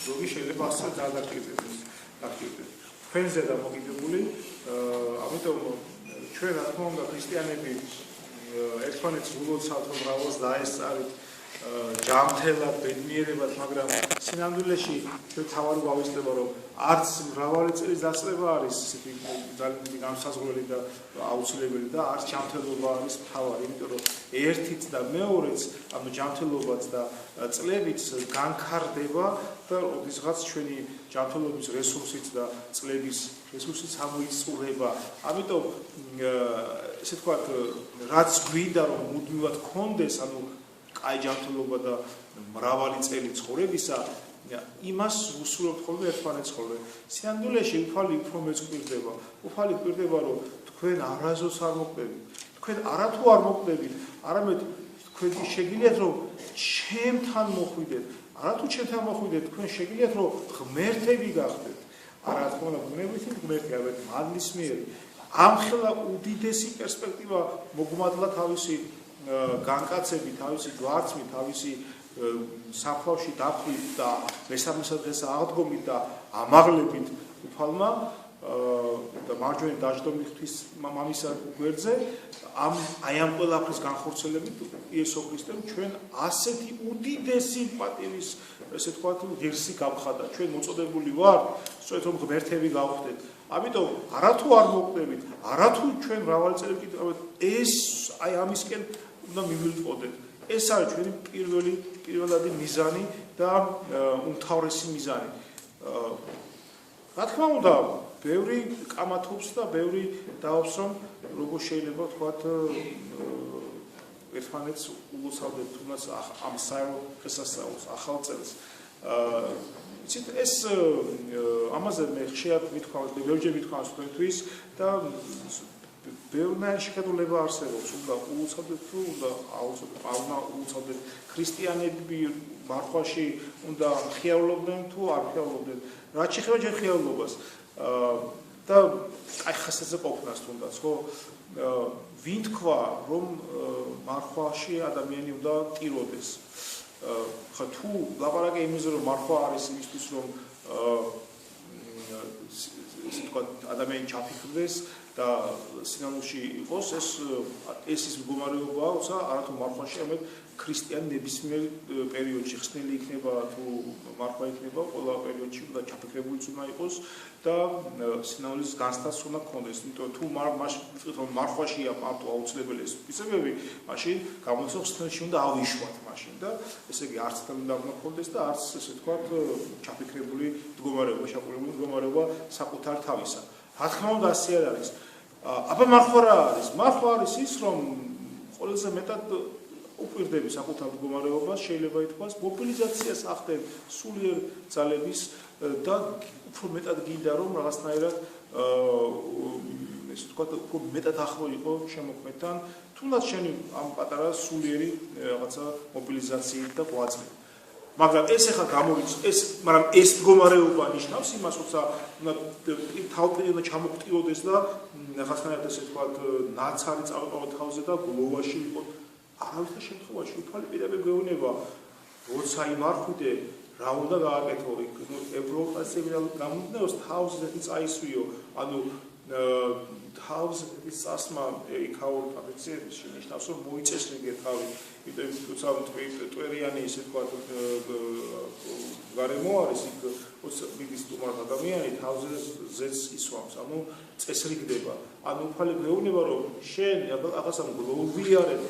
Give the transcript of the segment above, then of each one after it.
ზოგი შეიძლება ასე დაადაპტირდეს. თქვენზე დამოკიდებული, ამიტომ ჩვენ რა თქმა უნდა ქრისტიანები ერთმანეთს ულოცავთ რომ მრავალს დაესწარით ჯანმრთელად, ბედნიერებად, მაგრამ სინამდვილეში ჩვენ თავარი გავისწრება რომ არც მრავალი წლის დაწყება არის ისეთი ძალიან დიდი განსაზღვრელი და აუცილებელი და არც ჯანმრთელობა არის თავარი, იმიტომ რომ ერთიც და მეორეც, ანუ ჯანმრთელობაც და წლებიც განქარდება და როდესაც ჩვენი ჯანმრთელობის რესურსიც და წლების რესურსიც ამოიწურება. ამიტომ ესე ვთქვათ, რაც გვინდა რომ მუდმივად გქონდეს, ანუ კაი ჯანმრთელობა და მრავალი წელი ცხოვრებისა, იმას ვუსურვებთ ხოლმე ერთმანეთს ხოლმე. სინამდვილეში უფალი უფრო მეც გვირდება. უფალი გვირდება, რომ თქვენ არასდროს არ მოკვდებით. თქვენ არათუ არ მოკვდებით, არამედ თქვენ შეგიძლიათ რომ ჩემთან მოხვიდეთ. არათუ ჩემთან მოხვიდეთ, თქვენ შეგიძლიათ რომ ღმერთები გახდეთ. არა თქმა უნდა, ბუნებითი ღმერთი, არამედ მადლისმიერი. ამხელა უდიდესი პერსპექტივა მოგმადლა თავისი განკაცებით, თავისი ჯვარცმით, თავისი საფლავში დაფრით და მესამე დღეს აღდგომით და ამაღლებით უფალმა და მარჯვენა დაждომი ღვთის მამისა გვერდზე ამ ყველაფრის განხორციელებით იესო ქრისტემ ჩვენ ასეთი უდიდესი პატივის ესე ვთქვათ ღირსი გავხადა. ჩვენ მოწოდებული ვართ სწორედ რომ ღმერთები გავხდეთ. ამიტომ არათუ არ მოკვდებით, არათუ ჩვენ მრავალი წელი ვკითხავთ, ეს აი ამისკენ უნდა მივიწყოდეთ. ეს არის ჩვენი პირველადი მიზანი და უმთავრესი მიზანი. რა თქმა უნდა, ბევრი კამათობს და ბევრი დაობს რომ როგორ შეიძლება ვთქვათ ერთმანეთს ულოცავდეთ თუნდაც ამ საერთო დღესასწაულს, ახალ წელს. იცით ეს ამაზე მე ხშირად მithქვამთ, ბევრჯერ მithქვამთ თქვენთვის და ბევრნაირი შეხედულება არსებობს, უნდა ულოცავდეთ თუ უნდა ულოცავდეთ ქრისტიანები მარხვაში უნდა ხიარულობდნენ თუ არ ხიარულობდნენ. რაც შეეხება ჯერ ხიარულობას და აი ხასაზე ყოფნას თუნდაც, ხო? ვინ თქვა რომ მარხვაში ადამიანი უნდა ტიროდეს? ხა თუ ლაპარაკი იმაზე რომ მარხვა არის იმისთვის რომ ისე თქვა ადამიანი ჩაფიქრდეს და სინამდვილეში იყოს ეს ის მდგომარეობაა, როცა არათუ მარხვაში ამეთ ქრისტიანი ნებისმიერ პერიოდში ხსნილი იქნება თუ მარხვა იქნება, ყველა პერიოდში უნდა ჩაფიქრებულიც უნდა იყოს და სინამდვილის განცდაც უნდა გქონდეს. იმიტომ თუ რომ მარხვაშია მარტო აუცილებელი ეს პისებები, მაშინ გამოდის ხსნილში უნდა ავიშვათ მაშინ და ესე იგი არც თან უნდა გქონდეს და არც ესე ვთქვათ ჩაფიქრებული მდგომარეობა, შეკრებილი მდგომარეობა საკუთარ თავისა. რა თქმა უნდა ასე არ არის. აბა მარხვა რა არის? მარხვა არის ის რომ ყველაზე მეტად უპირდები საკუთარ მდგომარეობას, შეიძლება ითქვას, მობილიზაციას ახდენ სულიერ ძალების და უფრო მეტად გინდა რომ რაღაცნაირად ესე ვთქვათ, უფრო მეტად ახლო იყო შემოქმედთან, თუნდაც შენი ამ პატარა სულიერი რაღაცა მობილიზაციით და ყვაწმით. მაგრამ ეს ახლა გამოიწ მაგრამ ეს მდგომარეობა ნიშნავს იმას, როცა თავი უნდა ჩამოგვტიროდეს და რაღაცნაირად ესე ვთქვათ, ნაცარი წავიყავოთ თავზე და გლოვაში ვიყოთ. არავითარ შემთხვევაში უფალი პირები გვეუბნება, როცა იმარხვიდე, რა უნდა გააკეთო, ევროპასები გამომდინარეობს თავს ზეთი წაისვიო, ანუ თავს ზეთი წასმა იქაურ ტრადიციებში ნიშნავს, რომ მოიწესრიგე თავი, იმიტომ როცა ტვერიანი ისე ვთქვათ გარემო არის იქ, როცა მიდის სტუმარ ადამიანი თავზე ზეთს ისვამს, ანუ წესრიგდება. ანუ უფალი გვეუბნება, რომ შენ რაღაცა გლოვიარეთ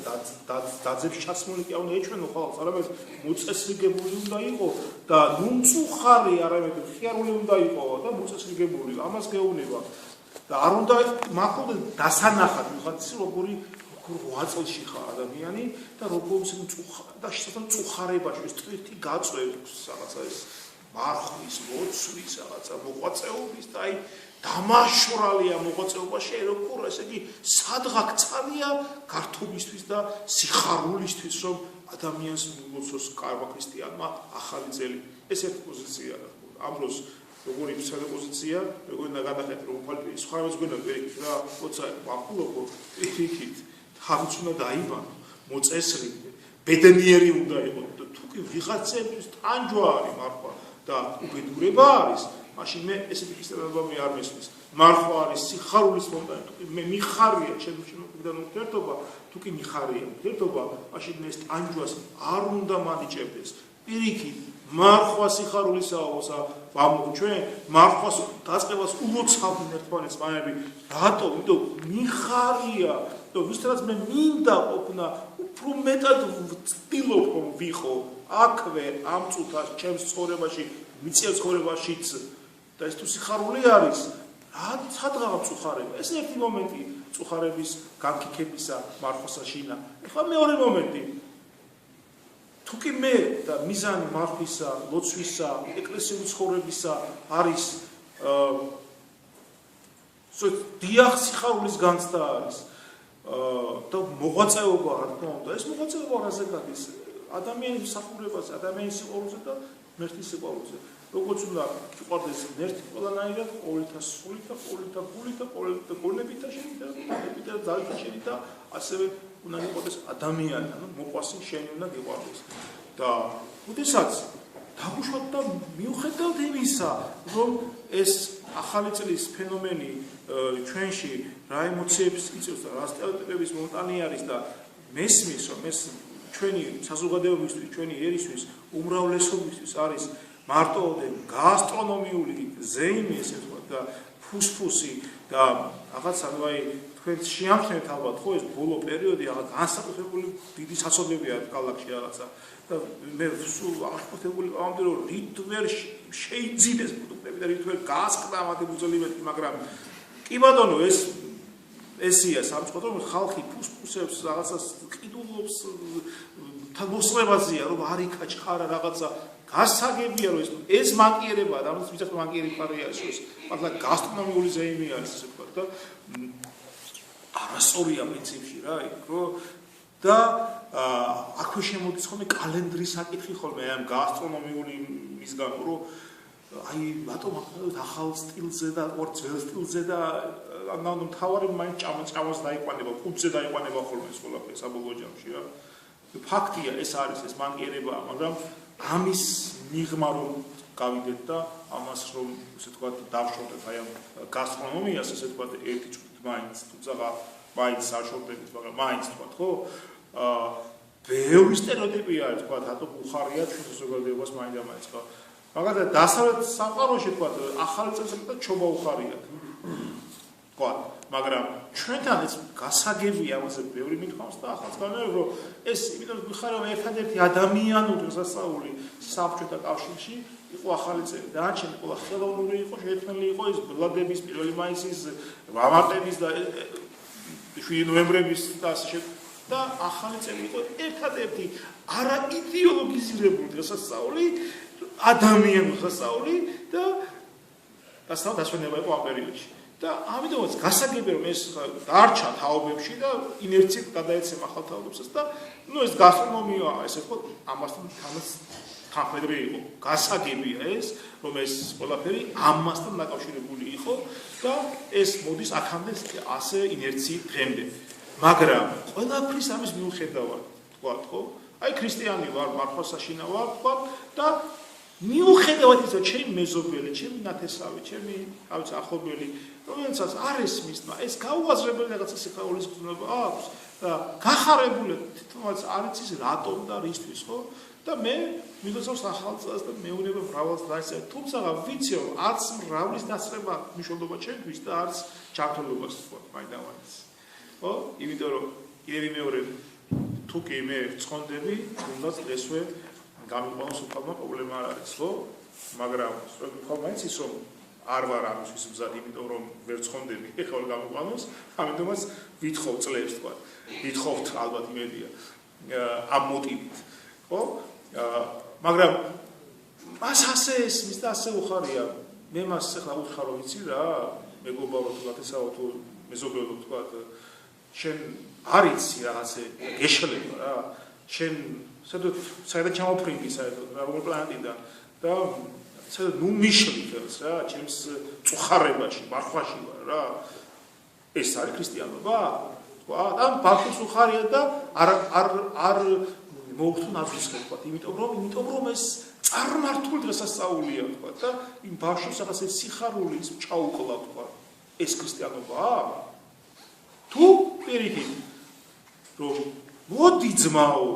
დაძებს ჩასმული კი არ უნდა ეჩვენო ხალხს, არამედ მოწესრიგებული უნდა იყო და ნუ მწუხარი, არამედ ხიარული უნდა იყო და მოწესრიგებული. ამას გეუბნება. და არ უნდა მახვილდეს დასანახად, ვიღაც როგორი ღვაწლში ხარ ადამიანი და როგორ და შესაძლოა მწუხარებაში ეს ტვირთი გაწევს რაღაცა ეს მარხვის, მოცვის რაღაცა მოღვაწეობის და აი დამაშორალია მოღვაწეობაში ეროვნულ, ესე იგი სადღა გწამია გართობისთვის და სიხარულისთვის, რომ ადამიანს მილოცოს კარგ ქრისტიანმა ახალი წელი. ეს ერთი პოზიცია ამ დროს როგორი ფსიქოლოგიური პოზიცია, როგორი უნდა გადახეთ რომ უფალი სხვა რამეს გვენა პირიქით რა, როცა ვახულობო პირიქით თავიც უნდა დაიბანო, მოწესრიგდე, ბედნიერი უნდა იყო. თუ კი ვიღაცების ტანჯვა არის მარხვა და უბედურება არის, მაშინ მე ესეთი ქრისტიანობა მე არ მესმის. მარხვა არის სიხარულის მომენტი, თუ მე მიხარია ჩემთან ურთიერთობა, თუ კი მიხარია ურთიერთობა, მაშინ მე ეს ტანჯვას არ უნდა მანიჭებდეს. პირიქით, მარხვა სიხარულისაოცა ვამბობ ჩვენ, მარხვას დაწყებას ულოცავდნენ ერთმანეთს მაები. რატო? იმიტომ მიხარია, და ვისაც მე მინდა ყოფნა, უფრო მეტად ვცდილობ რომ ვიყო აქვე ამ წუთას ჩემს ცხოვრებაში, მიწიერ ცხოვრებაშიც და ეს თუ სიხარული არის, სადღაც წუხარება. ეს ერთი მომენტი წუხარების განკითებისა მარხვასა შინა. ეხლა მეორე მომენტი. თუ კი მე და მიზანი მარხვისა, ლოცვისა, ეკლესიური ცხოვრებისა არის დიახ სიხარულის განცდა არის და მოღვაწეობა რა თქმა უნდა, ეს მოღვაწეობა რაზე გადის? ადამიანის მსახურებაზე, ადამიანის სიყვარულზე და ღმერთის სიყვარულზე. როგორც უნდა გიყვარდეს ღმერთი ყველანაირად, ყოველთა სულით და ყოველთა გულით და ყოველთა გონებით და შენით და ძალით შენით და ასევე უნდა იყოს ადამიანი, ანუ მოყვასი შენი უნდა გიყვარდეს. და უდესაც დაგუშვათ და მიუხედავად იმისა, რომ ეს ახალი წლის ფენომენი ჩვენში რა ემოციებს იწვევს და რა სტერეოტიპების მომტანი არის და მესმის, რომ ეს ჩვენი საზოგადოებისთვის, ჩვენი ერისთვის, უმრავლესობისთვის არის მარტოოდე გასტრონომიული ზეიმი, ესე ვთქვათ, და ფუსფუსი და რაღაცა, აი, თქვენ შეამჩნევთ ალბათ, ხო, ეს ბოლო პერიოდი რაღაც განსაკუთრებული დიდი საცოლებია კალათში რაღაცა და მე სულ აღკვეთებული ვამბობ, რომ რით ვერ შეიძინეს პროდუქტები და რით ვერ გაასყდა მათი ბრძოლები, მაგრამ კი ბატონო, ესია სამწუხაროდ, რომ ხალხი ფუსფუსებს რაღაცას ყიდულობს მოსლებაზეა, რომ არ იკაჩხარა რაღაცა გასაგებია, რომ ეს მანკიერებაა, და ამას ვიცით მანკიერი ფარი არის, ეს მართლა გასტრონომიული ზეიმი არის, ესე ვთქვათ და არასწორია პრინციპში რა, იქ და აქვე შემოდის ხოლმე კალენდრის საკითხი ხოლმე ამ გასტრონომიული მისგან, რომ აი ბატონო ახალ სტილზე და ორ ძველ სტილზე და ანუ თავარი მაინც ჭამას დაიყვანება, კუძზე დაიყვანება ხოლმე ეს ყველაფერი საბოლოო ჯამში რა. ფაქტია ეს არის ეს მანკიერებაა, მაგრამ ამის მიღმა რომ გავიდეთ და ამას რომ ესე ვთქვათ დავშორდეთ აი ამ გასტრონომიას ესე ვთქვათ ერთი წუთით მაინც თუმცა მაინც არ შორდებით, მაგრამ მაინც ვთქვათ ხო? ბევრი სტერეოტიპია არის ვთქვათ, რატო უხარია ჩვენ საზოგადოებას მაინც ხო? მაგალითად დასავლეთ სამყაროში ვთქვათ ახალი წელს და ჩობა უხარია. ვთქვათ, მაგრამ ჩვენთან ეს გასაგებია ამაზე ბევრი მithავს და ახალს განმეორებ რომ ეს იმიტომ ვიხარ რომ ერთადერთი ადამიანური დღესასწაული საბჭოთა კავშირში იყო ახალი წელი. დანარჩენი ყველა ხელოვნური იყო, შეერთებული იყო ის ბლადების 1 მაისის, ვამარტების და 7 ნოემბრების და ახალი წელი იყო ერთადერთი არაიდეოლოგიზირებული დღესასწაული, ადამიანური დღესასწაული და დასვენება იყო ამ პერიოდში. და ამიტომაც გასაგებია რომ ეს დარჩა თაობებში და ინერციით გადაეცემა ახალ თაობებსაც და ნუ ეს გასტრონომია ესე ვთქვათ ამასთან თანხმედრე იყო. გასაგებია ეს რომ ეს ყველაფერი ამასთან დაკავშირებული იყო და ეს მოდის აქამდე ასე ინერციით დღემდე. მაგრამ ყველაფრის ამის მიუხედავად ვთქვათ ხო? აი ქრისტიანი ვარ, მარხვასაშინა ვარ ვთქვათ და მიუხედავად ისა ჩემი მეზობელი, ჩემი ნათესავი, ჩემი ავიც ახლობელი, რომელსაც არ ესმის, ეს გაუაზრებელი რაღაცა სიხარულის გრძნობა აქვს და გახარებული თვითონაც არ იცის რატომ და რისთვის, ხო? და მე მიგოცავს ახალ წელს და მეუბნება მრავალს დაისწრებ. თუმცა ვიცი რომ არც მრავლის დასწრება მნიშვნელობა ჩემთვის და არც ჯანმრთელობას ვთქვათ, მაინდამაინც. ხო? იმიტომ რომ კიდევ მეორე თუ კი მე ვცხონდები, თუნდაც ესვე გამიყვანოს უკავმა პრობლემა არ არის, ხო? მაგრამ მაინც ის რომ არ ვარ ამისთვის მზად, იმიტომ რომ ვერ ცხონდები, ეხლა გამიყვანოს, ამიტომაც ვითხოვ წლებს, თქვა. ვითხოვთ ალბათ იმედია ამ მოტივით, ხო? მაგრამ მას ასე ესმის და ასე უხარია. მე მას ეხლა უთხარო ვიცი რა, მეგობარო თუ გათესავო თუ მეზობელო თქვა, შენ არ იცი რაღაცე გეშლება რა. შენ საერთოდ ჩამოფრინგი საერთოდ როგორ პლანეტიდან და საერთოდ ნუ მიშლი ხელს რა ჩემს წუხარებაში, მარხვაში ვარ რა. ეს არის ქრისტიანობა? თქვა, ამ ბაქოს უხარია და არ მოუხდო ნაცვლისკენ თქვა. იმიტომ რომ ეს წარმართული დღესასწაულია თქვა და იმ ბავშვს რაღაც ეს სიხარული ის ჩაუკლა თქვა ეს ქრისტიანობაა თუ პირიქით რომ მოდი ძმაო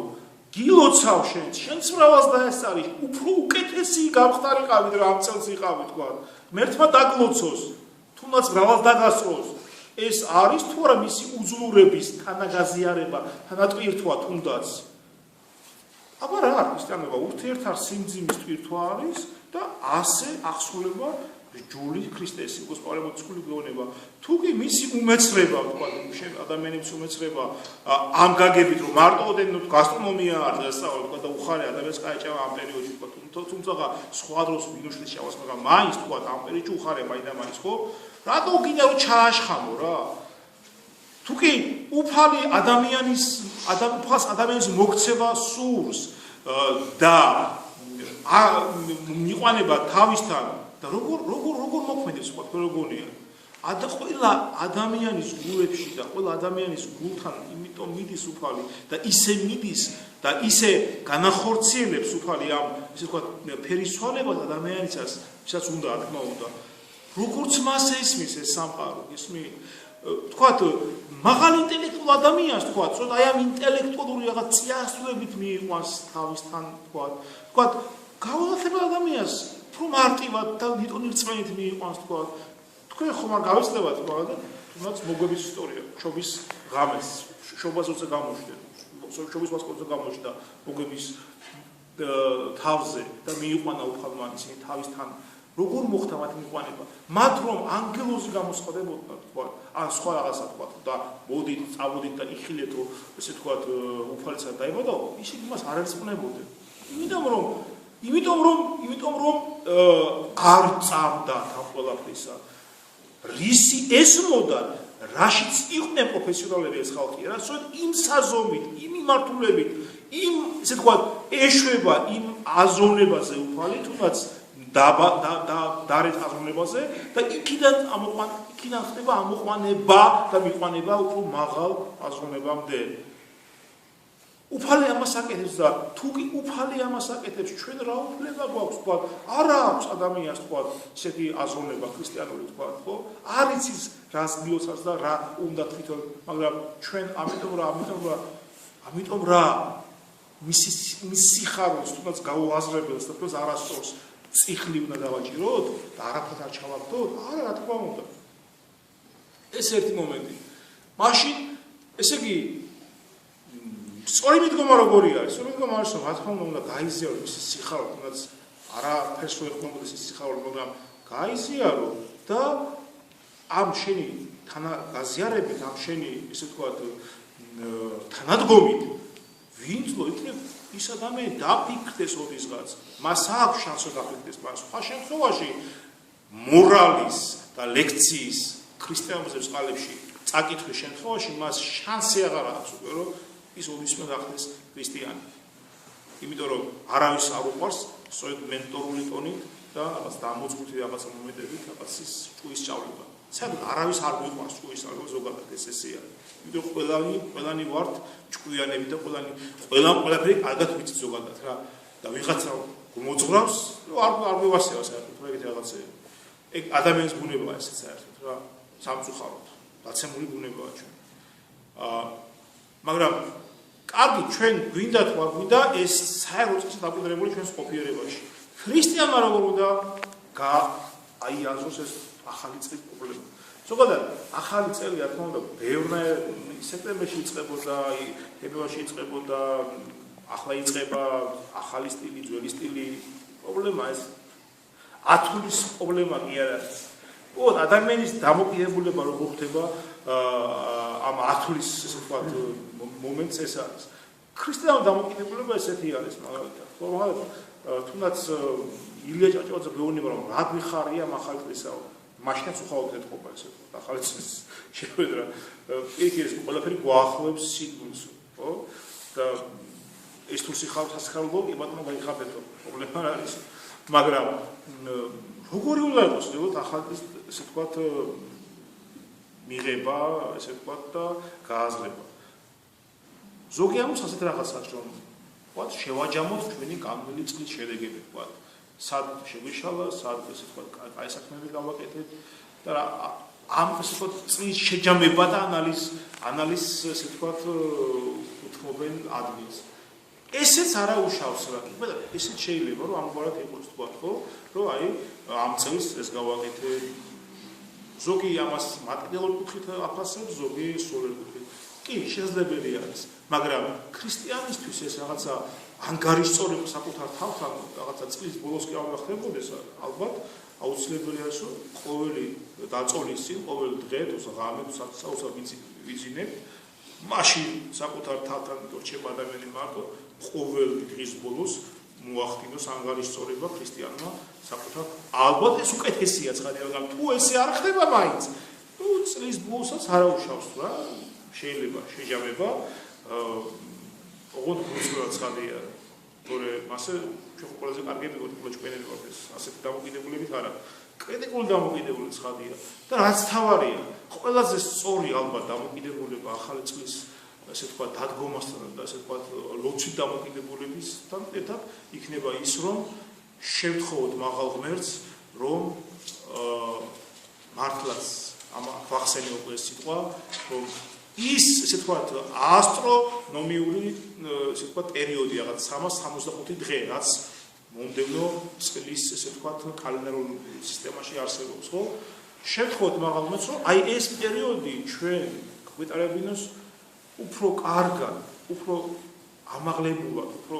გილოცავ შენს მრავალს დაესწარი უფრო უკეთესი გავხდარიყავი რა ამ წელს იყავი თქვა მერთმა დაგლოცოს თუნდაც მრავალს დაგასწროს ეს არის თუ არა მისი უძლურების თანაგაზიარება თანატვირთვა თუნდაც აბა რა ქრისტიანობა ურთიერთარ სიმძიმის ტვირთვა არის და ასე აღსრულება ჯული ქრისტეს იყოს პავლემოცკული გეუბნება თუ კი მისი უმეცრება თქვა შენ ადამიანების უმეცრება ამ გაგებით რომ მარტოდენ გასტრონომია არ დასწავლო თქვა და უხარე ადამიანს გაეჭამა ამ პერიოდში თქვა თუმცა სხვა დროს მინუშლის შევას მაგრამ მაინც თქვა ამ პერიოდში უხარე მაინდა-მაინც ხო რატო გინდა რომ ჩააშხამო რა თუ კი უფალი ადამიანის მოქცევა სურს და მიყვანება თავისთან და როგორ მოქმედებს სხვა როგორია ყველა ადამიანის გულებში და ყველა ადამიანის გულთან იმიტომ მიდის უფალი და ისე მიდის და ისე განახორციელებს უფალი ამ ისე თქვა ფერისცვალებას ადამიანისას ვისაც უნდა თქმა უნდა როგორც მას ესმის ეს სამყარო ისმი თქვათ მაღალ ინტელექტუალ ადამიანს თქვათ ცოტა აი ამ ინტელექტუალური რაღაც წიასვლებით მიიყვანს თავისთან თქვათ გაუძლებელი ადამიანს უფრო მარტივად და ნიტონი რწმენით მიიყვანს თქვენ ხომ არ გავიცდებათ მაგრამ თუნდაც მოგების ისტორია შობის ღამეს შობას როცა გამოჩნდა შობის მასკოზე გამოჩნდა მოგების თავზე და მიიყვანა უფალმა ისინი თავისთან როგორ მოხდა მათ მიყვანება მათ რომ ანგელოზი გამოსხდებოდა თქვა ან სხვა რაღაცა თქვა და მოდით წავოდით და იხილეთო ესე თქვა უფალისა დაიბადა ისინი მას არ ერწყმნებოდნენ იმიტომ რომ არ წამდა ამ ყველაფრისა რისი ესმოდა რაშიც იყვნენ პროფესიონალები ეს ხალხი რაც იმ საზომით იმ მიმართულებით იმ ესე თქვა ეშვება იმ აზროვნებაზე უფალი თუნდაც დარეთ აზროვნებაზე და იქიდან ხდება ამოყვანება და მიყვანება უფრო მაღალ აზროვნებამდე უფალი ამას აკეთებს და თუ კი უფალი ამას აკეთებს ჩვენ რა უფლება გვაქვს თქვა არა აქვს ადამიანს თქვა ისეთი აზროვნება ქრისტიანული თქვა ხო არ იცის რას მიოცავს და რა უნდა თვითონ მაგრამ ჩვენ ამიტომ რა მის სიხარულს თუნდაც გაუაზრებელს და თუნდაც არასწორს წიხლი უნდა დავაჭიროთ და არაფერს არ ჩავაგდოთ არა რა თქმა უნდა ეს ერთი მომენტი მაშინ ესე იგი სწორი მიდგომა როგორი არის? სწორი მიდგომა არის, რომ რა თქმა უნდა გაიზიარო ის სიხარული, თუნდაც არაფერს ვერ ეხმობოდეს ის სიხარული, მაგრამ გაიზიარო და ამ შენი თანაგაზიარებით, ამ შენი ესე ვთქვათ თანადგომით ვინც იქნებ ის ადამიანი დაფიქრდეს ოდისღაც, მას აქვს შანსი დაფიქრდეს, მაგრამ სხვა შემთხვევაში მორალის და ლექციის ქრისტიანობის წყალებში წაკითხვის შემთხვევაში მას შანსი აღარ აქვს უკვე რომ ის ოდისმე გახდეს ქრისტიანი. იმიტომ რომ არავის არ უყვარს სწორედ მენტორული ტონით და რაღაც დამოწმუთი რაღაცა მომენტებით რაღაც ის ჭუის სწავლება. საერთოდ არავის არ უყვარს ჭუის სწავლება ზოგადად ეს ესეა. იმიტომ ყველანი ვართ ჭკვიანები და ყველაფერი კარგად ვიცით ზოგადად რა და ვიღაცა მოძღვრავს არ მივასწრება საერთოდ რა ეგეთი რაღაცეა. ეგ ადამიანის ბუნებაა ეს საერთოდ რა სამწუხაროდ დაცემული ბუნებაა ჩვენ. მაგრამ კარგი ჩვენ გვინდა თუ არ გვინდა ეს საერთოდ დაკვირდებული ჩვენს ყოფიერებაში. ქრისტიანმა როგორ უნდა აიაზროს ეს ახალი წელი პრობლემა. ზოგადად ახალი წელი რა თქმა უნდა ბევრნაირ სექტემბერში იწყებოდა, თებერვალში იწყებოდა, ახლა იწყება ახალი სტილი, ძველი სტილი. პრობლემა ეს ათulis პრობლემა კი არ არის. ოღონდ ადამიანის დამოკიდებულება როგორ ხდება ამ ათulis ესე ვთქვათ მომენტს ეს არის. ქრისტიანული დამოკიდებულება ესეთი არის მაგალითად. თუნდაც ილია ჭავჭავაძე გვეუბნება რომ რა გვიხარია ახალი წლისაო. მაშინაც უხალოდ ეთყობა ესე ვთქვათ ახალი წლის შეხვედრა. ეს ყველაფერი გვაახლოებს სიკვდილს, ხო? და ეს თუ სიხარულო კი ბატონო გაიხაბეთო. პრობლემა არ არის. მაგრამ როგორი უნდა იყოს ზოგადად ახალი ესე ვთქვათ მიღება, ესე ვთქვათ და გააზრება. ზოგი ამას ასეთ რაღაცას რომ ვთქვათ, შევაჯამოთ ჩვენი განვლილი წლის შედეგები, ვთქვათ. სად შეგვიშალა, სად ესე ვთქვათ, კაი საქმეები გავაკეთეთ და ამ ესე ვთქვათ წლის შეჯამება და ანალიზს ესე ვთქვათ უთმობენ ადგილს. ესეც არა უშავს რა, მაგრამ ესეც შეიძლება რომ ამგვარად იყოს ვთქვათ, ხო, რომ აი ამ წელს ეს გავაკეთე. ზოგი ამას მატერიალურ კუთხით აფასებს, ზოგი სულიერ კუთხით. კი, შესაძლებელი არის, მაგრამ ქრისტიანისთვის ეს რაღაცა ანგარიშწორება საკუთარ თავთან რაღაცა წლის ბოლოს კი არ ხდებოდეს, ალბათ აუცილებელი არის რომ ყოველი დაწოლის წინ, ყოველ დღე თუ ღამეს საოცარ ვიძინებთ, მაშინ საკუთარ თავთან რჩება ადამიანი მარტო ყოველ დღის ბოლოს მოახდინოს ანგარიშწორება ქრისტიანმა საკუთარ ალბათ ეს უკეთესია ცხადია, მაგრამ თუ ესე არ ხდება მაინც, თუ წლის ბოლოსაც არ აუშავს რა, შეიძლება შეჯამება ოღონდ გულწრფელად ცხადია, თორე მასე ჩვენ ყველაზე კარგები ვართ, ყველა ჩვენები ვართ ეს ასეთი დამოკიდებულებით არა. კრიტიკული დამოკიდებულება ცხადია და რაც თავარია, ყველაზე სწორი ალბათ დამოკიდებულება ახალი წლის ასე ვთქვათ დადგომასთან და ასე ვთქვათ ლოცვით დამოკიდებულებისთან ერთად იქნება ის, რომ შევთხოვოთ მაღალ ღმერთს, რომ მართლაც ამ ვახსენიო ეს სიტყვა, რომ ის ესე ვთქვათ ასტრონომიული ესე ვთქვათ პერიოდი რაღაც 365 დღე, რაც მომდევნო წლის ესე ვთქვათ კალენდარულ სისტემაში არსებობს, ხო? შევთხოვოთ მაღალ ღმერთს, რომ აი ეს პერიოდი ჩვენ გვეტარებინოს უფრო კარგად, უფრო ამაღლებულად, უფრო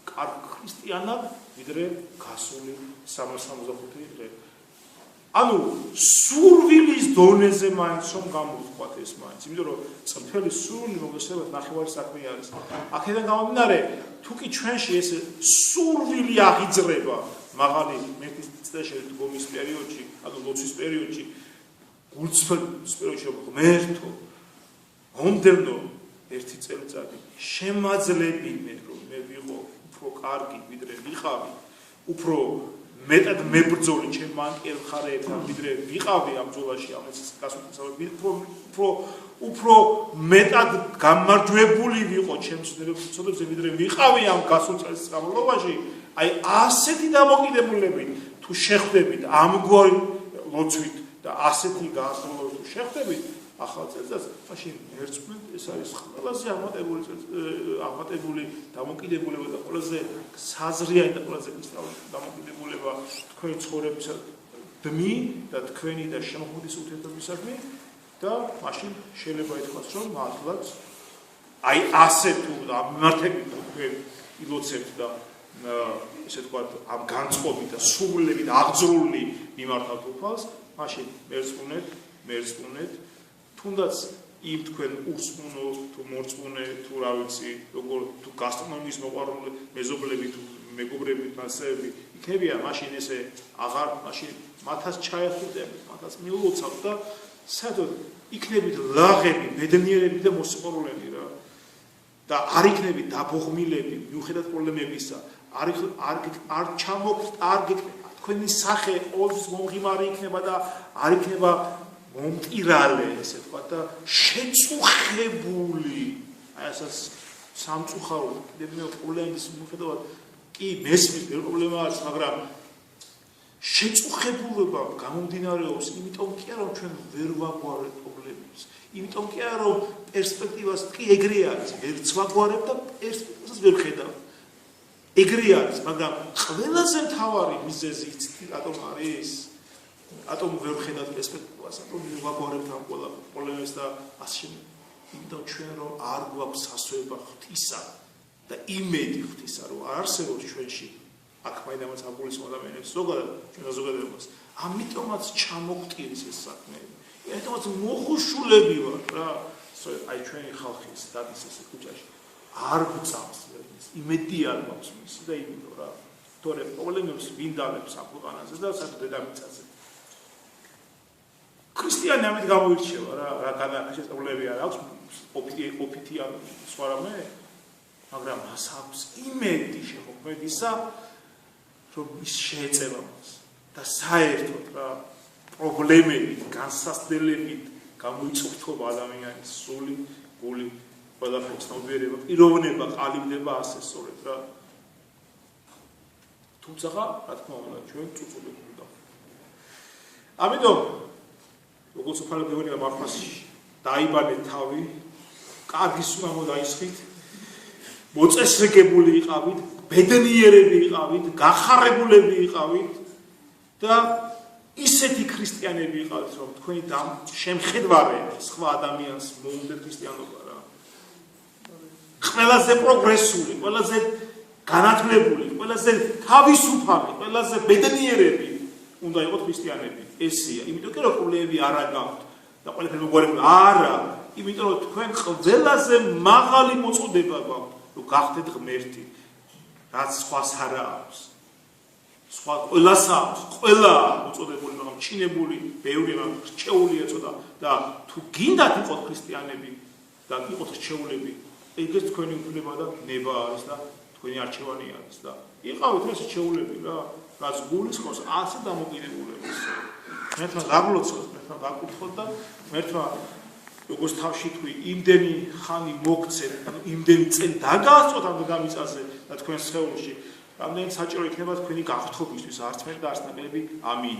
კარგ ქრისტიანად, ვიდრე გასული 365 დღე. ანუ სურვილის დონეზე მაინც რომ გამოვთქვათ ეს მაინც, იმიტომ რომ წმთელი სურვილი მოგესალმებით ნახევარი საქმე არის. აქედან გამომდინარე, თუ კი ჩვენში ეს სურვილი აღიძრება მაღალი მეთის წლებში დგომის პერიოდში, ანუ ლოცვის პერიოდში, გულწრფელის პერიოდში ღმერთო მომდევნო ერთი წელიწადი შემაძლებინე რომ მე ვიყო უფრო კარგი ვიდრე ვიყავი, უფრო მეტად მებრძოლი ჩემ მანკიერ მხარეებთან ვიდრე ვიყავი ამ ბრძოლაში, ამ უფრო მეტად გამარჯვებული ვიყო ჩემ ცნობებზე ვიდრე ვიყავი ამ გასულ წელს განმავლობაში, აი ასეთი დამოკიდებულებით თუ შეხვდებით ამგვარი ლოცვით და ასეთი განსხვავებით თუ შეხვდებით ახალ წელს, მაშინ ერთმანეთ ეს არის ყველაზე აღმატებული დამოკიდებულება და ყველაზე საზრიანი და ყველაზე კრისტალური დამოკიდებულება თქვენი ცხოვრებისა დმი და თქვენი და შემოქმედის ურთიერთობისადმი და მაშინ შეიძლება ითქვას, რომ მართლაც აი ასე თუ ამ მიმართებით თქვენ ილოცებთ და ესე ვთქვათ ამ განწყობით და სულებით აღძრული მიმართავთ უფალს, მაშინ მერწმუნეთ თუნდაც იმ თქვენ ურწმუნო თუ მორწმუნე თუ რა ვიცი, როგორ თუ გასტრონომიის მოყვარული მეზობლები თუ მეგობრები მასეები იქნებიან, მაშინ ესე აღარ მაშინ მათაც ჩაეხუტებით, მათაც მიულოცავთ და საერთოდ იქნებით ლაღები, ბედნიერები და მოსიყვარულები რა. და არ იქნებით დაბოღმილები მიუხედავად პრობლემებისა, არ ჩამოგტარგეთ თქვენი სახე ყოველთვის მომღიმარი იქნება და არ იქნება მომტირალე, ესე ვთქვათ და შეწუხებული, აი ასაც სამწუხაროდ კიდევ პრობლემის მიუხედავად კი მესმის ბევრი პრობლემა არის, მაგრამ შეწუხებულობა გამომდინარეობს იმიტომ კი არა რომ ჩვენ ვერ ვაგვარებთ პრობლემებს, იმიტომ კი არა რომ პერსპექტივას კი ეგრე არის, ვერც ვაგვარებთ და პერსპექტივასაც ვერ ხედავთ. ეგრე არის, მაგრამ ყველაზე მთავარი მიზეზი რატომ არის? რატომ ვერ ხედავთ პერსპექტივას, რატომ ვაგვარებთ ამ ყველა პრობლემებს და ასე იმიტომ ჩვენ რომ არ გვაქვს სასწრება ღვთისა და იმედი ღვთისა რომ არ არსებობს ჩვენში აქ მაინც აბულის ადამიანებს ზოგადადებას ამიტომაც ჩამოგვტირის ეს საქმეები, ამიტომაც მოხუშულები ვართ რა, აი ჩვენი ხალხის დადის ესე ქუჩაში არ გვწამს იმედი არ მაქვს მის და იმიტომ რა, თორე პრობლემებს ვინ დალებს ამ ქვეყანაზე და საერთოდ დედამიწაზე ქრისტიანი ამით გამოირჩევა რა განაყენებს პრობლემები არ აქვს ოფიტი ან სხვა რამე, მაგრამ მას აქვს იმედი შეხვედრისა რომ ის შეეწევა მას და საერთოდ რა პრობლემებით, განსასწრებით გამოიწვევთობა ადამიანის სული, გული, ყველაფერი ცნობიერება, პიროვნება ყალიბდება ასე სწორედ რა. თუმცა რა თქმა უნდა ჩვენ წუწულები უნდა. ამიტომ როგორც უფალი გეუბნება მართლაც დაიბანეთ თავი, კარგი სულამო დაისხით, მოწესრიგებული იყავით, ბედნიერები იყავით, გახარებულები იყავით და ისეთი ქრისტიანები იყავით, რომ თქვენი შემხედვარე სხვა ადამიანს მოუნდეთ ქრისტიანობა რა. ყველაზე პროგრესული, ყველაზე განათლებული, ყველაზე თავისუფალი, ყველაზე ბედნიერები უნდა იყოს ქრისტიანები. ესია, იმიტომ რომ პრობლემები არ აქვს და ყველაფერი მოგვარებული არა, იმიტომ რომ თქვენ ყველაზე მაღალი მოწოდება გვაქვს, რომ გახდეთ ღმერთი, რაც სხვას არ აქვს. სხვა ყველას აქვს, ყველა მოწოდებული, მაგრამ ჩინებული, ბევრი მაგრამ რჩეული ეწოდა და თუ გინდათ იყოთ ქრისტიანები და იყოთ რჩეულები, ეგეც თქვენი უფლება და ნება არის და თქვენი არჩევანი არის და იყავით ეს რჩეულები რა, რაც გულისხმობს ასე დამოკიდებულებას. ღმერთმა გაგლოცოთ, ღმერთმა გაკურთხოთ და ღმერთმა როგორც თავში თქვი, იმდენი ხანი მოგცეთ, ანუ იმდენი წელი დაგასწოთ ამ დედამიწაზე და თქვენ სხეულში, რამდენი საჭირო იქნება თქვენი გაღრთობისთვის, არც მე და არც ნაკლები. ამინ.